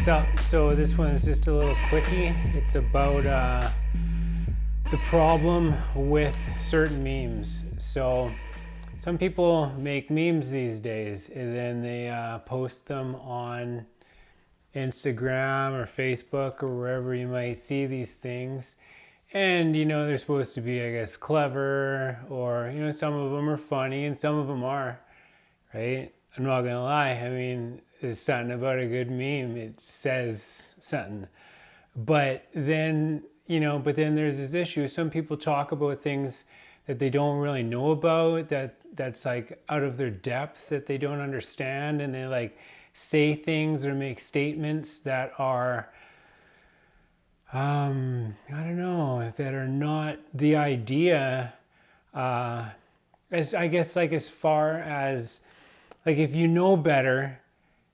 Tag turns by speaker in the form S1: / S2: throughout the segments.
S1: So this one is just a little quickie. It's about the problem with certain memes. So some people make memes these days and then they post them on Instagram or Facebook or wherever you might see these things. And they're supposed to be, I guess, clever, or some of them are funny and some of them are, right? I'm not gonna lie. I mean, there's something about a good meme. It says something. But then, there's this issue. Some people talk about things that they don't really know about, that's like out of their depth, that they don't understand, and they like say things or make statements that are I don't know, that are not the idea, as I guess, like, as far as, like, if you know better,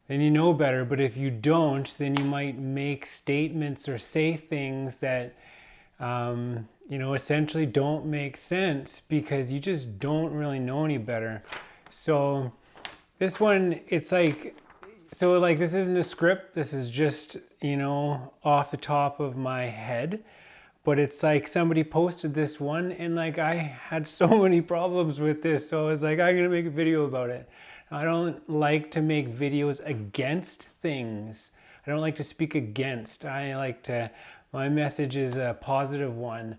S1: then you know better, but if you don't, then you might make statements or say things that, essentially don't make sense because you just don't really know any better. So this one, it's like, so like, this isn't a script, this is just, off the top of my head. But it's like somebody posted this one and like I had so many problems with this. So I was like, I'm gonna make a video about it. I don't like to make videos against things. I don't like to speak against. My message is a positive one.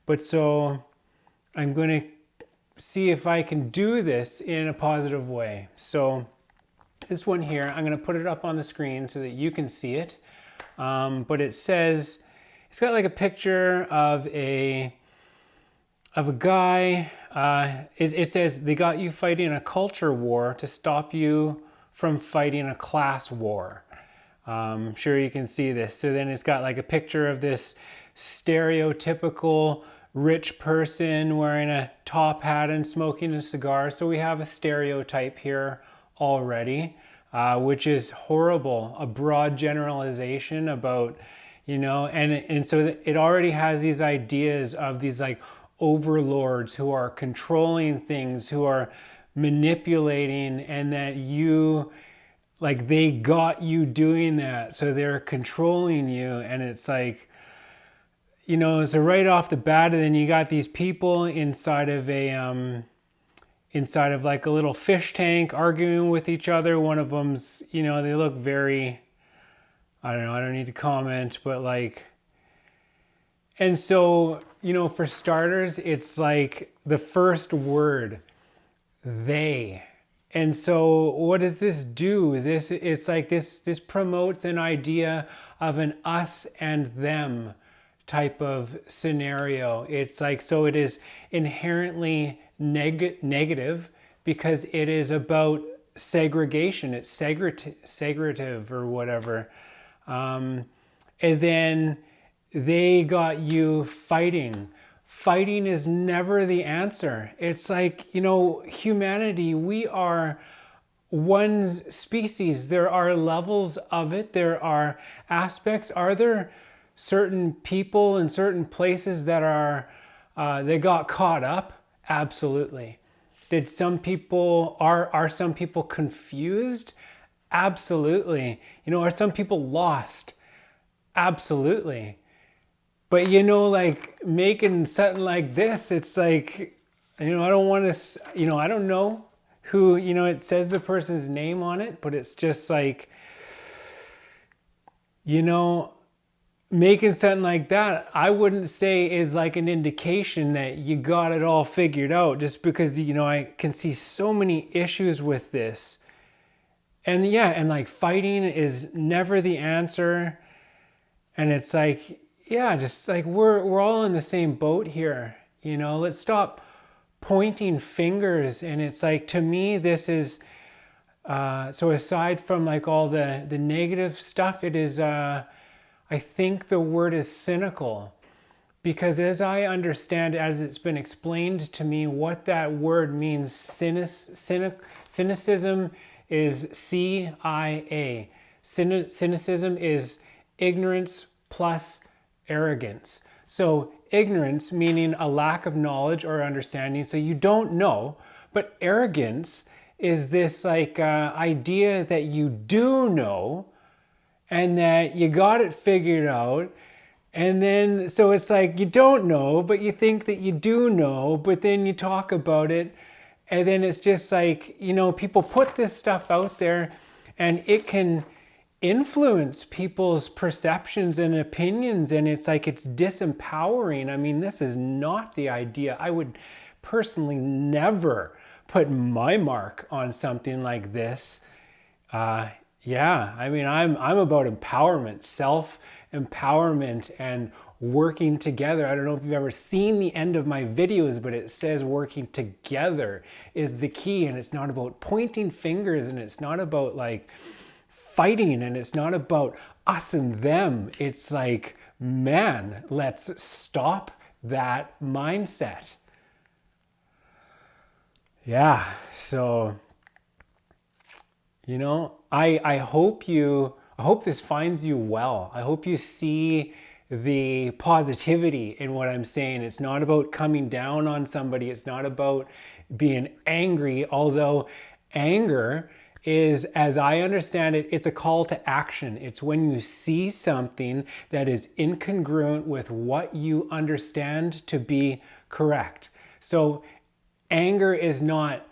S1: But so I'm gonna see if I can do this in a positive way. So this one here, I'm going to put it up on the screen so that you can see it. But it says, it's got like a picture of a guy. It says, they got you fighting a culture war to stop you from fighting a class war. I'm sure you can see this. So then it's got like a picture of this stereotypical rich person wearing a top hat and smoking a cigar. So we have a stereotype here already, which is horrible, a broad generalization about, and so it already has these ideas of these like overlords who are controlling things, who are manipulating, and that they got you doing that, so they're controlling you. And it's like, so right off the bat, and then you got these people inside of like a little fish tank arguing with each other. One of them's, they look very, I don't know, I don't need to comment, but like, and so, for starters, it's like the first word, they. And so what does this do? It's like this promotes an idea of an us and them type of scenario. It's like, so it is inherently negative because it is about segregation. It's segregative or whatever. And then they got you fighting. Fighting is never the answer. It's like, humanity, we are one species. There are levels of it. There are aspects. Are there certain people in certain places that they got caught up? Absolutely. Are some people confused? Absolutely. Are some people lost? Absolutely. But like, making something like this, it's like, I don't want to, I don't know who, it says the person's name on it, but it's just like, making something like that, I wouldn't say is like an indication that you got it all figured out, just because, I can see so many issues with this. And yeah, and like, fighting is never the answer. And it's like, yeah, just like, we're all in the same boat here. Let's stop pointing fingers. And it's like, to me, this is, so aside from like all the negative stuff, it is, I think the word is cynical, because as I understand, as it's been explained to me, what that word means, cynicism is CIA. Cynicism is ignorance plus arrogance. So ignorance meaning a lack of knowledge or understanding, so you don't know, but arrogance is this like idea that you do know, and that you got it figured out. And then, so it's like you don't know, but you think that you do know, but then you talk about it. And then it's just like, people put this stuff out there and it can influence people's perceptions and opinions. And it's like, it's disempowering. I mean, this is not the idea. I would personally never put my mark on something like this. Yeah, I mean, I'm about empowerment, self-empowerment, and working together. I don't know if you've ever seen the end of my videos, but it says working together is the key. And it's not about pointing fingers, and it's not about like fighting, and it's not about us and them. It's like, man, let's stop that mindset. Yeah, so I hope this finds you well. I hope you see the positivity in what I'm saying. It's not about coming down on somebody. It's not about being angry, although anger is, as I understand it, it's a call to action. It's when you see something that is incongruent with what you understand to be correct. So anger is not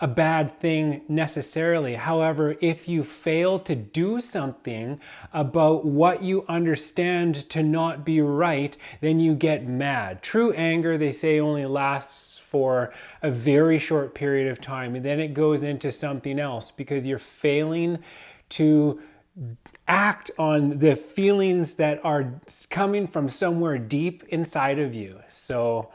S1: a bad thing necessarily. However, if you fail to do something about what you understand to not be right, then you get mad. True anger, they say, only lasts for a very short period of time, and then it goes into something else because you're failing to act on the feelings that are coming from somewhere deep inside of you. So,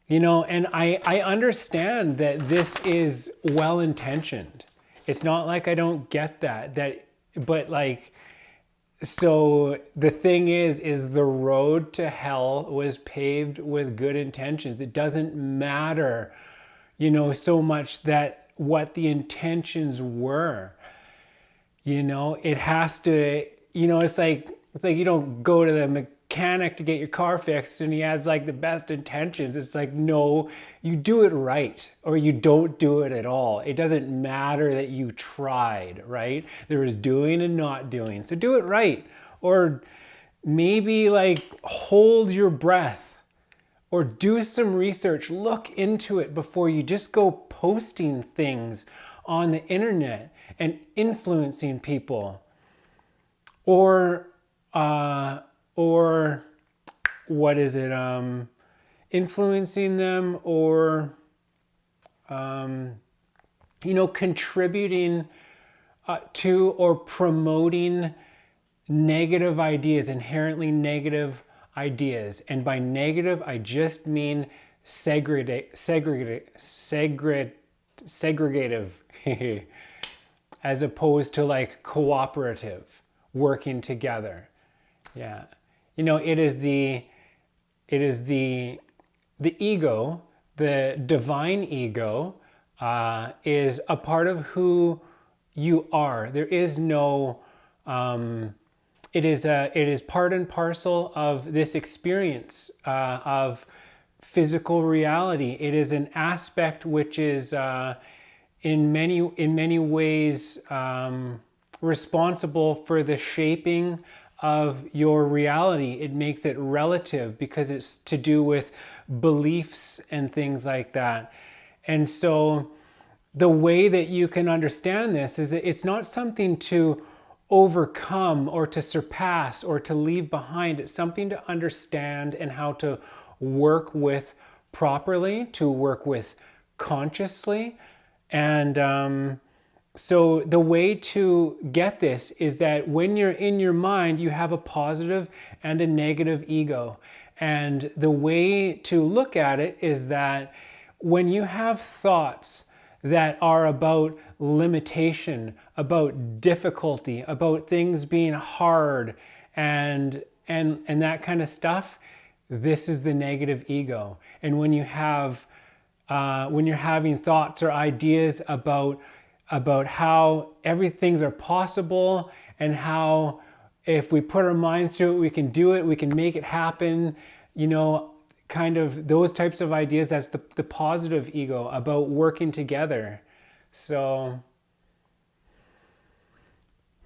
S1: and I understand that this is well-intentioned. It's not like I don't get but like, so the thing is the road to hell was paved with good intentions. It doesn't matter, so much that what the intentions were. It has to, it's like you don't go to the mechanic to get your car fixed and he has like the best intentions. It's like, no, you do it right or you don't do it at all. It doesn't matter that you tried, right? There is doing and not doing. So do it right. Or maybe like hold your breath or do some research. Look into it before you just go posting things on the internet and influencing people. Or what is it? Influencing them, or contributing to or promoting negative ideas, inherently negative ideas. And by negative, I just mean segregative, as opposed to like cooperative, working together. Yeah. It is the ego, the divine ego, is a part of who you are. There is no, it is part and parcel of this experience of physical reality. It is an aspect which is in many ways responsible for the shaping of your reality. It makes it relative because it's to do with beliefs and things like that. And so the way that you can understand this is that it's not something to overcome or to surpass or to leave behind. It's something to understand and how to work with properly, to work with consciously. And so the way to get this is that when you're in your mind, you have a positive and a negative ego. And the way to look at it is that when you have thoughts that are about limitation, about difficulty, about things being hard and that kind of stuff, this is the negative ego. And when you have when you're having thoughts or ideas about how everything's are possible and how if we put our minds to it, we can do it, we can make it happen, kind of those types of ideas, that's the positive ego, about working together. So,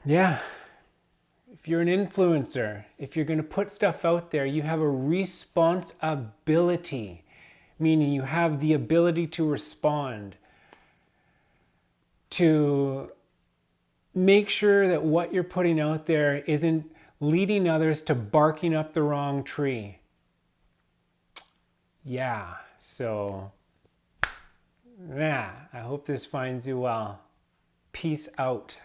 S1: yeah. if you're an influencer, if you're going to put stuff out there, you have a responsibility, meaning you have the ability to respond, to make sure that what you're putting out there isn't leading others to barking up the wrong tree. Yeah, so, yeah, I hope this finds you well. Peace out.